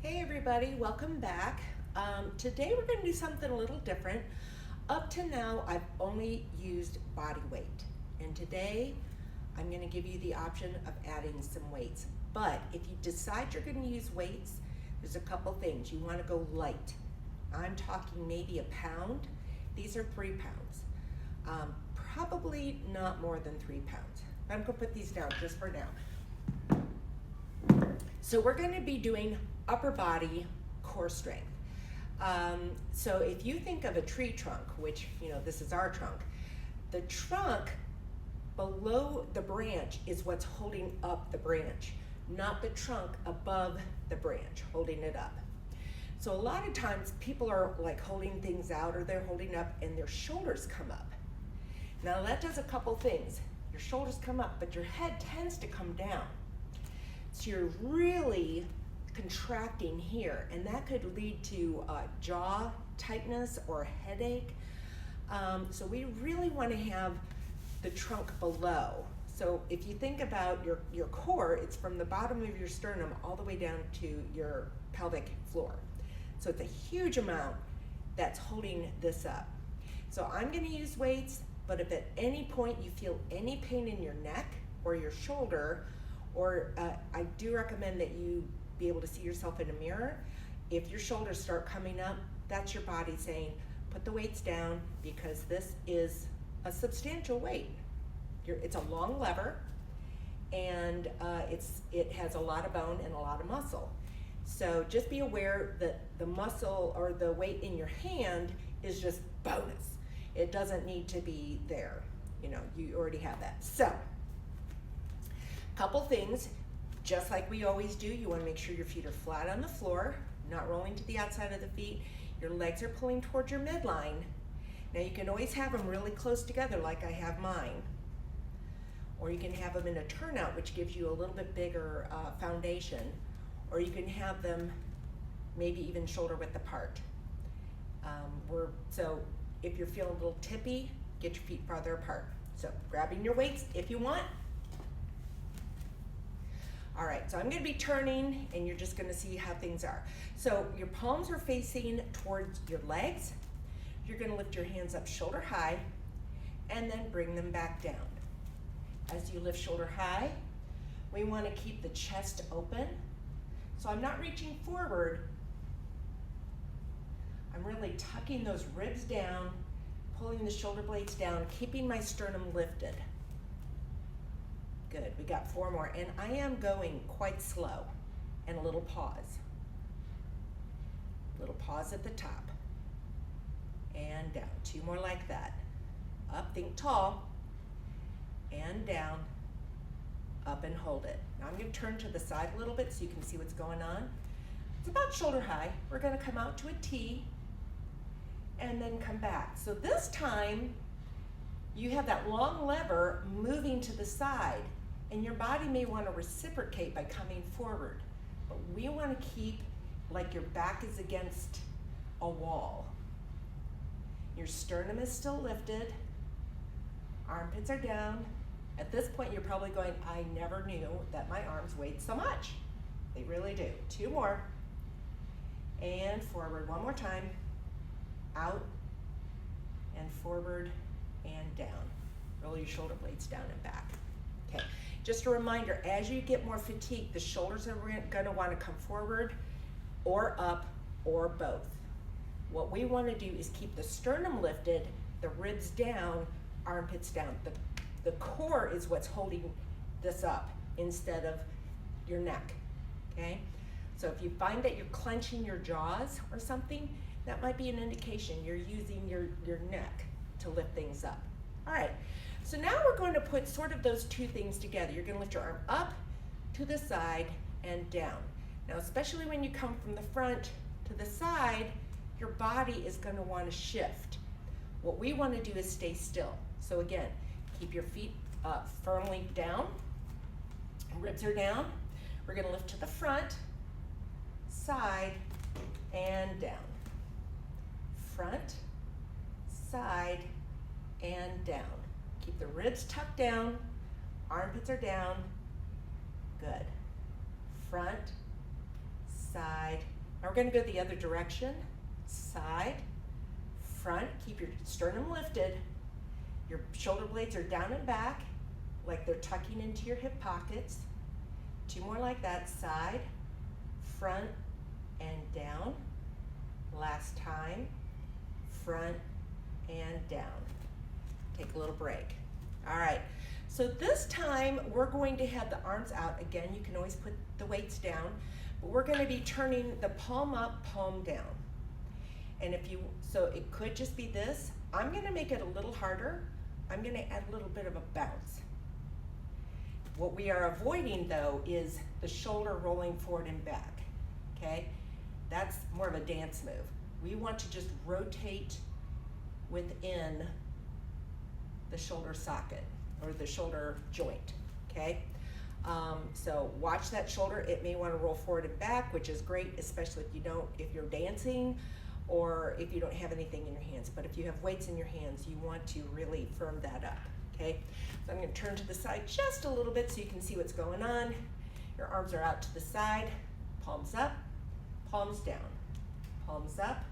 Hey everybody, welcome back. Today we're going to do something a little different. Up to now, I've only used body weight, and today I'm going to give you the option of adding some weights. But if you decide you're going to use weights, there's a couple things. You want to go light. I'm talking maybe a pound. These are 3 pounds. Probably not more than 3 pounds. I'm going to put these down just for now. So we're going to be doing upper body core strength. So if you think of a tree trunk, which, this is our trunk, the trunk below the branch is what's holding up the branch, not the trunk above the branch, holding it up. So a lot of times people are like holding things out, or they're holding up and their shoulders come up. Now that does a couple things. Your shoulders come up, but your head tends to come down. So you're really contracting here, and that could lead to jaw tightness or a headache. So we really want to have the trunk below. So if you think about your core, it's from the bottom of your sternum all the way down to your pelvic floor. So it's a huge amount that's holding this up. So I'm going to use weights, but if at any point you feel any pain in your neck or your shoulder, or I do recommend that you be able to see yourself in a mirror. If your shoulders start coming up, that's your body saying, put the weights down, because this is a substantial weight. It's a long lever, and it has a lot of bone and a lot of muscle. So just be aware that the muscle or the weight in your hand is just bonus. It doesn't need to be there. You already have that. So, couple things. Just like we always do, you want to make sure your feet are flat on the floor, not rolling to the outside of the feet. Your legs are pulling towards your midline. Now you can always have them really close together like I have mine. Or you can have them in a turnout, which gives you a little bit bigger foundation. Or you can have them maybe even shoulder width apart. So if you're feeling a little tippy, get your feet farther apart. So grabbing your weights if you want. All right, so I'm gonna be turning, and you're just gonna see how things are. So your palms are facing towards your legs. You're gonna lift your hands up shoulder high, and then bring them back down. As you lift shoulder high, we wanna keep the chest open. So I'm not reaching forward. I'm really tucking those ribs down, pulling the shoulder blades down, keeping my sternum lifted. Good, we got 4 more, and I am going quite slow, and a little pause. Little pause at the top, and down. 2 more like that. Up, think tall, and down, up and hold it. Now I'm gonna turn to the side a little bit so you can see what's going on. It's about shoulder high. We're gonna come out to a T, and then come back. So this time, you have that long lever moving to the side, and your body may want to reciprocate by coming forward. But we want to keep like your back is against a wall. Your sternum is still lifted, armpits are down. At this point, you're probably going, I never knew that my arms weighed so much. They really do. 2 more, and forward. 1 more time, out, and forward, and down. Roll your shoulder blades down and back. Okay, just a reminder, as you get more fatigued, the shoulders are gonna wanna come forward or up or both. What we wanna do is keep the sternum lifted, the ribs down, armpits down. The core is what's holding this up instead of your neck, okay? So if you find that you're clenching your jaws or something, that might be an indication you're using your neck to lift things up. All right, so now we're going to put sort of those 2 things together. You're gonna lift your arm up to the side and down. Now, especially when you come from the front to the side, your body is gonna wanna shift. What we wanna do is stay still. So again, keep your feet firmly down, ribs are down. We're gonna lift to the front, side, and down. Front, side, and down. Keep the ribs tucked down, armpits are down. Good. Front, side, Now we're gonna go the other direction. Side, front, keep your sternum lifted. Your shoulder blades are down and back, like they're tucking into your hip pockets. 2 more like that, side, front, and down. Last time, front and down. Take a little break. All right, so this time we're going to have the arms out. Again, you can always put the weights down, but we're gonna be turning the palm up, palm down. And so it could just be this. I'm gonna make it a little harder. I'm gonna add a little bit of a bounce. What we are avoiding though is the shoulder rolling forward and back, okay? That's more of a dance move. We want to just rotate within the shoulder socket or the shoulder joint, okay? So watch that shoulder. It may want to roll forward and back, which is great, especially if you're dancing or if you don't have anything in your hands. But if you have weights in your hands, you want to really firm that up, okay? So I'm gonna turn to the side just a little bit so you can see what's going on. Your arms are out to the side, palms up, palms down, palms up.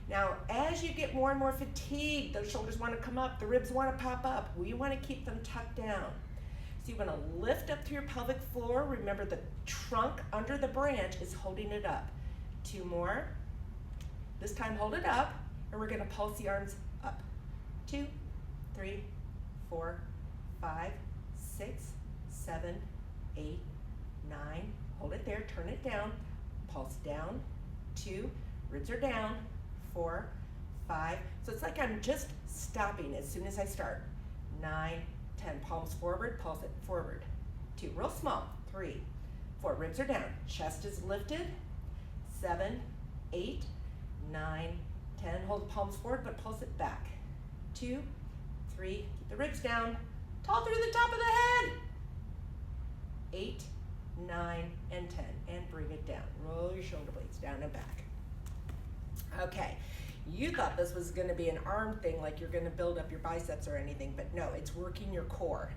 Now, as you get more and more fatigued, those shoulders wanna come up, the ribs wanna pop up. We wanna keep them tucked down. So you wanna lift up through your pelvic floor. Remember the trunk under the branch is holding it up. 2 more. This time hold it up, and we're gonna pulse the arms up. 2, 3, 4, 5, 6, 7, 8, 9. Hold it there, turn it down, pulse down. 2, ribs are down. 4, 5. So it's like I'm just stopping as soon as I start. 9, 10, palms forward, pulse it forward. 2, real small. 3, 4, ribs are down, chest is lifted. 7, 8, 9, 10, hold the palms forward, but pulse it back. 2, 3, keep the ribs down, tall through the top of the head. 8, 9, and 10, and bring it down. Roll your shoulder blades down and back. Okay, you thought this was gonna be an arm thing, like you're gonna build up your biceps or anything, but no, it's working your core.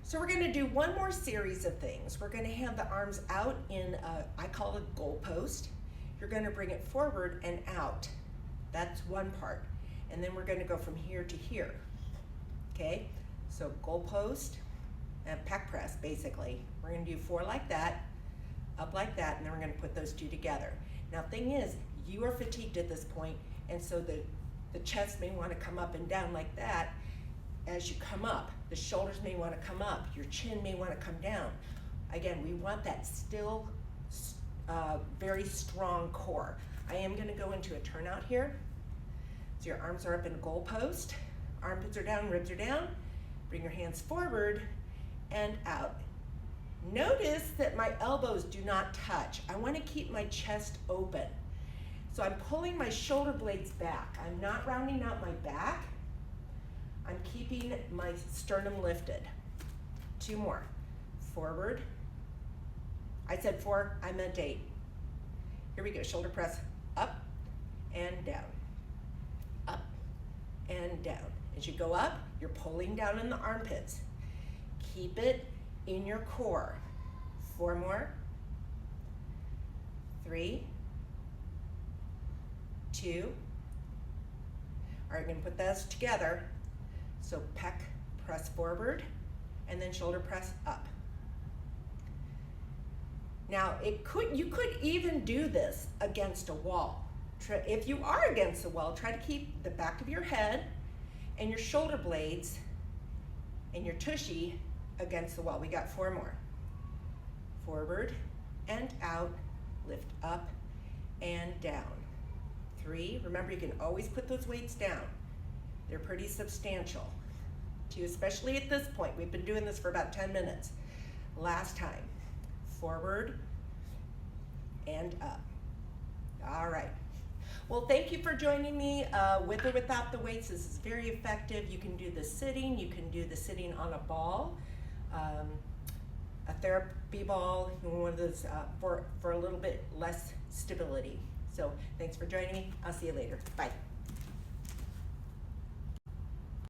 So we're gonna do one more series of things. We're gonna have the arms out in I call it goalpost. You're gonna bring it forward and out. That's one part. And then we're gonna go from here to here, okay? So goalpost and pec press, basically. We're gonna do 4 like that, up like that, and then we're gonna put those 2 together. Now, thing is, you are fatigued at this point, and so the chest may wanna come up and down like that as you come up. The shoulders may wanna come up, your chin may wanna come down. Again, we want that still, very strong core. I am gonna go into a turnout here. So your arms are up in a goalpost, armpits are down, ribs are down. Bring your hands forward and out. Notice that my elbows do not touch. I wanna keep my chest open. So I'm pulling my shoulder blades back. I'm not rounding out my back. I'm keeping my sternum lifted. 2 more. Forward. I said 4, I meant 8. Here we go, shoulder press up and down. Up and down. As you go up, you're pulling down in the armpits. Keep it in your core. 4 more. 3, 2. All right, we're gonna put those together. So pec press forward and then shoulder press up. Now, you could even do this against a wall. If you are against the wall, try to keep the back of your head and your shoulder blades and your tushy against the wall. We got 4 more. Forward and out, lift up and down. 3, remember you can always put those weights down. They're pretty substantial. 2, especially at this point. We've been doing this for about 10 minutes. Last time. Forward and up. All right. Well, thank you for joining me with or without the weights. This is very effective. You can do the sitting. You can do the sitting on a ball, a therapy ball, one of those for a little bit less stability. So thanks for joining me. I'll see you later. Bye.